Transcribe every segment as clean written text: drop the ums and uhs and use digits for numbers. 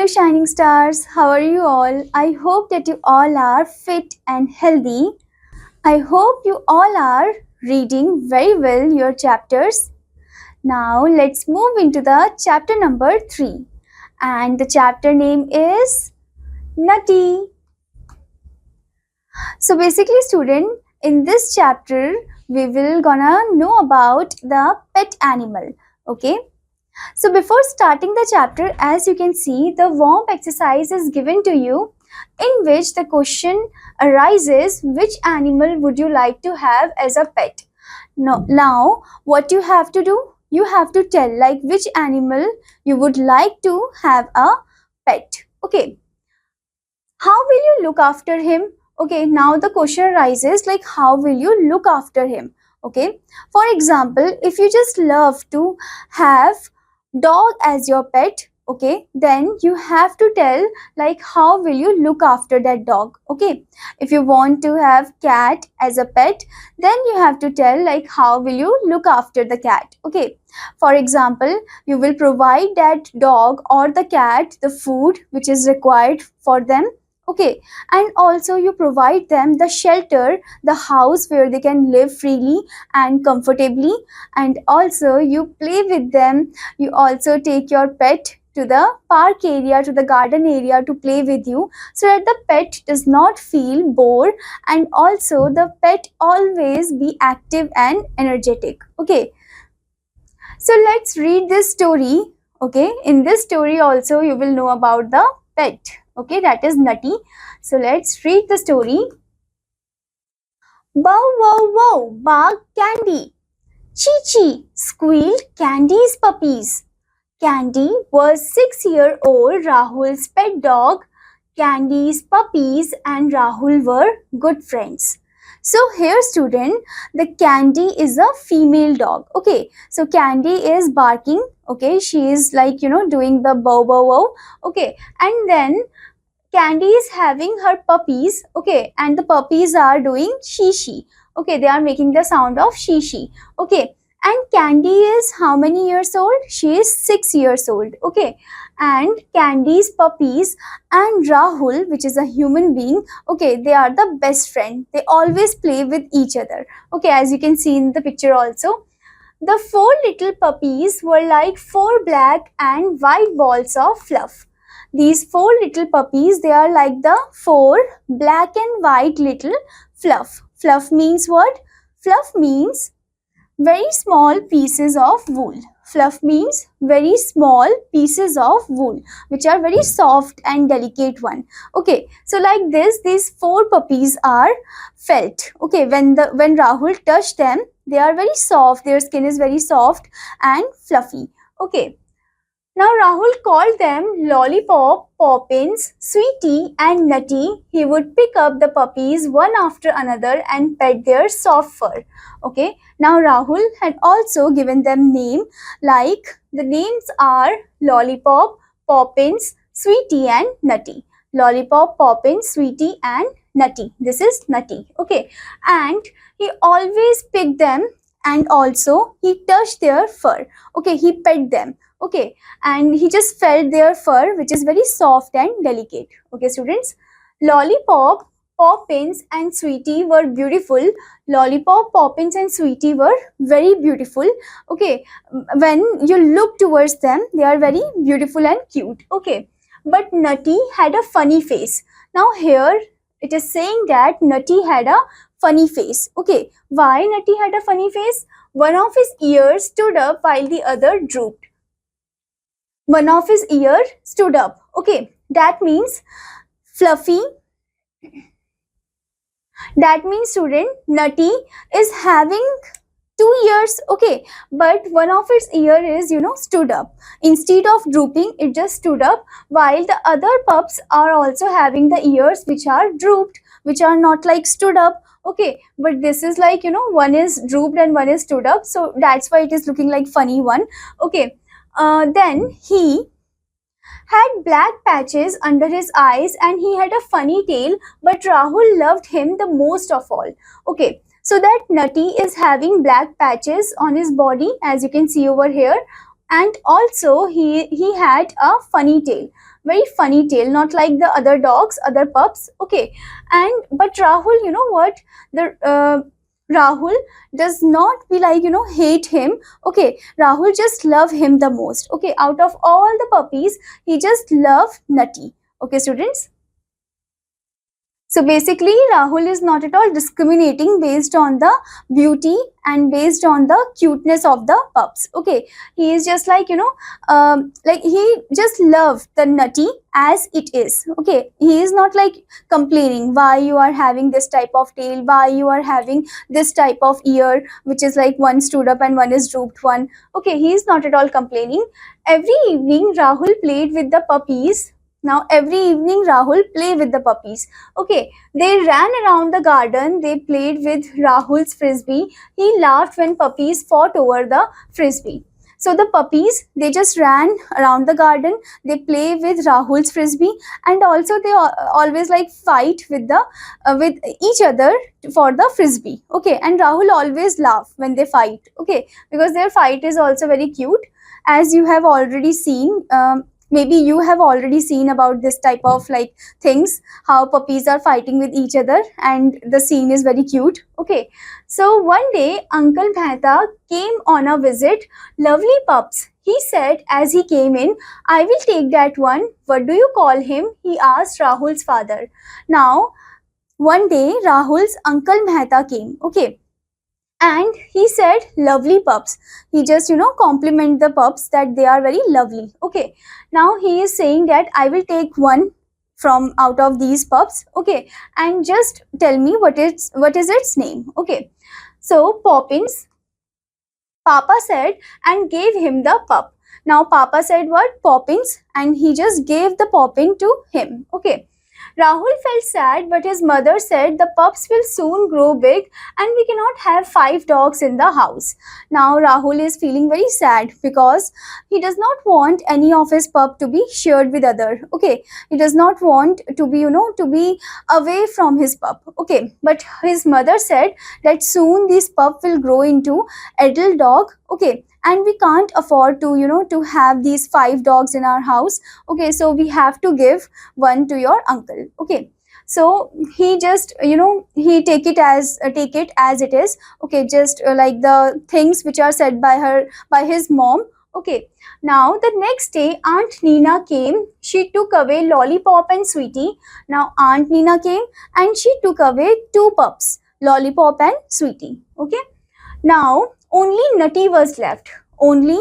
Shining Stars, how are you all? I hope that you all are fit and healthy. I hope you all are reading very well your chapters. Now let's move into the chapter number 3, and the chapter name is Nutty. So basically student, in this chapter we will gonna know about the pet animal, okay? So before starting the chapter, as you can see, the warm exercise is given to you, in which the question arises, which animal would you like to have as a pet? Now what you have to do? You have to tell like which animal you would like to have a pet. Okay. How will you look after him? Okay, now the question arises like how will you look after him? Okay. For example, if you just love to have dog as your pet, okay, then you have to tell like how will you look after that dog. Okay, if you want to have cat as a pet, then you have to tell like how will you look after the cat. Okay, for example, you will provide that dog or the cat the food which is required for them. Okay, and also you provide them the shelter, the house where they can live freely and comfortably, and also you play with them. You also take your pet to the park area, to the garden area to play with you, so that the pet does not feel bored, and also the pet always be active and energetic. Okay, so let's read this story. Okay, in this story also you will know about the pet, okay, that is Nutty. So let's read the story. Bow wow wow barked Candy. Chee chee squealed Candy's puppies. Candy was 6-year-old Rahul's pet dog. Candy's puppies and Rahul were good friends. So here student, the Candy is a female dog. Okay, so Candy is barking. Okay, she is like doing the bow bow wow. Okay, and then Candy is having her puppies. Okay, and the puppies are doing she she. Okay, they are making the sound of she she. Okay, and Candy is how many years old? She is 6 years old. Okay, and Candy's puppies and Rahul, which is a human being, okay, they are the best friend. They always play with each other. Okay, as you can see in the picture also. The 4 little puppies were like 4 black and white balls of fluff. These 4 little puppies, they are like the 4 black and white little fluff. Fluff means what? Fluff means very small pieces of wool. Fluff means very small pieces of wool which are very soft and delicate one. Okay, so like this, these 4 puppies are felt. Okay, when Rahul touched them, they are very soft. Their skin is very soft and fluffy. Okay. Now Rahul called them Lollipop, Poppins, Sweetie and Nutty. He would pick up the puppies one after another and pet their soft fur. Okay. Now Rahul had also given them name, like the names are Lollipop, Poppins, Sweetie and Nutty. Lollipop, Poppins, Sweetie and Nutty. This is Nutty. Okay. And he always picked them, and also he touched their fur. Okay, he pet them. Okay, and he just felt their fur, which is very soft and delicate. Okay, students, Lollipop, Poppins and Sweetie were beautiful. Lollipop, Poppins and Sweetie were very beautiful. Okay, when you look towards them, they are very beautiful and cute. Okay, but Nutty had a funny face. Now here it is saying that Nutty had a funny face. Okay, why Nutty had a funny face? One of his ears stood up while the other drooped. One of his ears stood up. Okay, that means Fluffy. That means student, Nutty is having 2 ears. Okay, but one of its ear is stood up. Instead of drooping, it just stood up, while the other pups are also having the ears which are drooped, which are not like stood up. Okay, but this is like one is drooped and one is stood up, so that's why it is looking like funny one. Okay, then he had black patches under his eyes and he had a funny tail, but Rahul loved him the most of all. Okay, so that Nutty is having black patches on his body, as you can see over here. and also he had a funny tail, very funny tail, not like the other dogs, other pups. Okay, and but Rahul, you know what, the Rahul does not be like, hate him. Okay, Rahul just love him the most. Okay, out of all the puppies, he just love Nutty. Okay, students. So basically, Rahul is not at all discriminating based on the beauty and based on the cuteness of the pups. Okay, he is just like, like he just love the Nutty as it is. Okay, he is not like complaining why you are having this type of tail, why you are having this type of ear, which is like one stood up and one is drooped one. Okay, he is not at all complaining. Every evening, Rahul played with the puppies. Now every evening Rahul play with the puppies. Okay, they ran around the garden, they played with Rahul's frisbee. He laughed when puppies fought over the frisbee. So the puppies, they just ran around the garden, they play with Rahul's frisbee, and also they always like fight with each other for the frisbee. Okay, and Rahul always laugh when they fight. Okay, because their fight is also very cute, as you have already seen. Maybe you have already seen about this type of like things, how puppies are fighting with each other, and the scene is very cute. Okay, so one day Uncle Mehta came on a visit. Lovely pups, he said as he came in. I will take that one. What do you call him? He asked Rahul's father. Now one day Rahul's Uncle Mehta came. Okay, and he said lovely pups. He just compliment the pups that they are very lovely. Okay, now he is saying that I will take one from out of these pups. Okay, and just tell me what is its name. Okay, so Poppins, Papa said, and gave him the pup. Now Papa said what? Poppins, and he just gave the Poppin to him. Okay, Rahul felt sad, but his mother said the pups will soon grow big and we cannot have 5 dogs in the house. Now Rahul is feeling very sad because he does not want any of his pup to be shared with other. Okay, he does not want to be, to be away from his pup. Okay, but his mother said that soon this pup will grow into adult dog. Okay, and we can't afford to to have these 5 dogs in our house. Okay, so we have to give one to your uncle. Okay, so he just he take it as it is. Okay, just like the things which are said by his mom. Okay, now the next day Aunt Nina came. She took away Lollipop and Sweetie. Now Aunt Nina came and she took away 2 pups, Lollipop and Sweetie. Okay, now only Nutty was left. Only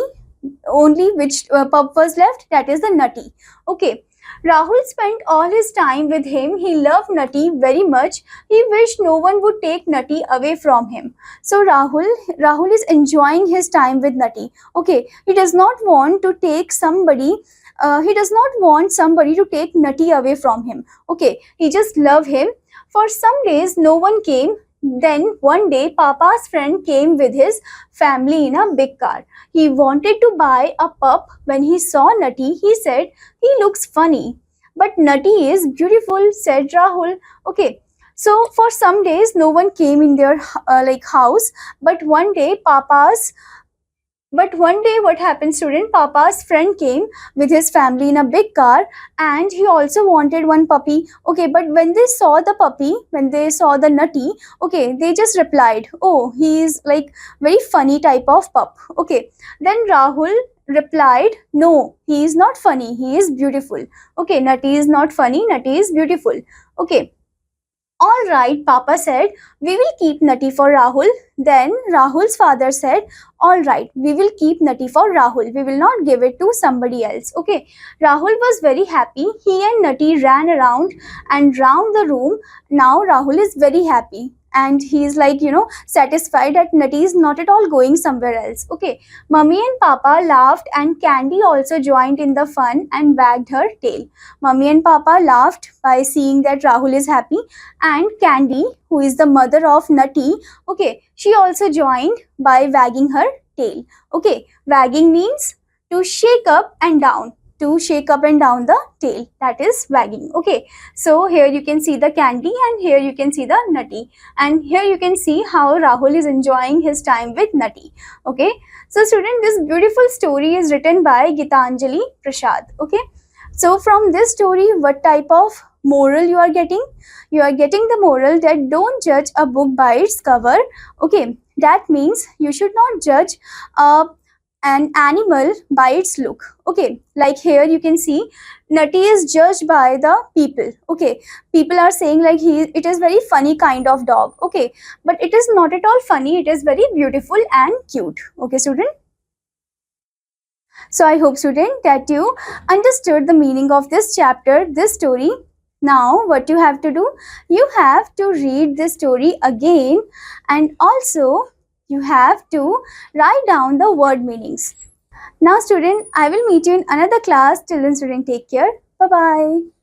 which pup was left? That is the Nutty. Okay, Rahul spent all his time with him. He loved Nutty very much. He wished no one would take Nutty away from him. So Rahul is enjoying his time with Nutty. Okay, he does not want to take somebody. He does not want somebody to take Nutty away from him. Okay, he just love him. For some days, no one came. Then one day, Papa's friend came with his family in a big car. He wanted to buy a pup. When he saw Nutty, he said, he looks funny. But Nutty is beautiful, said Rahul. Okay, so for some days, no one came in their house. But one day, what happened, student? Papa's friend came with his family in a big car and he also wanted one puppy. Okay, but when they saw the puppy, when they saw the Nutty, okay, they just replied, oh, he is like very funny type of pup. Okay, then Rahul replied, no, he is not funny, he is beautiful. Okay, Nutty is not funny, Nutty is beautiful. Okay, all right, Papa said, we will keep Nutty for Rahul. Then Rahul's father said, all right, we will keep Nutty for Rahul. We will not give it to somebody else. Okay, Rahul was very happy. He and Nutty ran around and round the room. Now Rahul is very happy. And he is like, satisfied that Nutty is not at all going somewhere else. Okay, Mummy and Papa laughed and Candy also joined in the fun and wagged her tail. Mummy and Papa laughed by seeing that Rahul is happy, and Candy, who is the mother of Nutty, okay, she also joined by wagging her tail. Okay, wagging means to shake up and down. to shake up and down the tail, that is wagging. Okay, so here you can see the candy and here you can see the Nutty, and here you can see how Rahul is enjoying his time with Nutty. Okay, so student, this beautiful story is written by Gitanjali Prasad. Okay, so from this story, what type of moral you are getting? You are getting the moral that don't judge a book by its cover. Okay, that means you should not judge an animal by its look. Okay, like here you can see Nutty is judged by the people. Okay, people are saying like it is very funny kind of dog. Okay, but it is not at all funny, it is very beautiful and cute. Okay, student. So I hope, student, that you understood the meaning of this chapter, this story. Now what you have to do, you have to read this story again, and also you have to write down the word meanings. Now student, I will meet you in another class. Till then, student, take care. Bye bye.